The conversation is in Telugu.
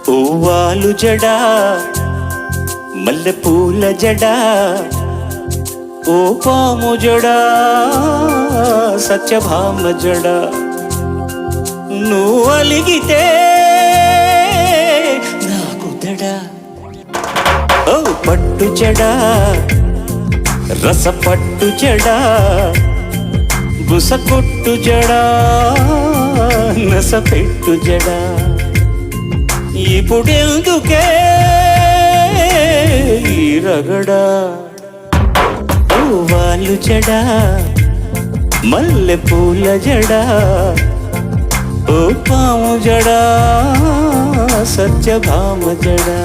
పూవాలు జడా మల్లె పూల జడా ఓ పాము జడా సత్యభామ జడా నువ్వు అలిగితే నాకు దడా ఓ పట్టు జడా రసపట్టు జడా బుసకొట్టు జడా నసపెట్టు జడా ఇప్పుడెందుకే ఈ రగడా పూవాలు జడా మల్లె పూల జడా ఓ పాము జడా సత్యభామ జడా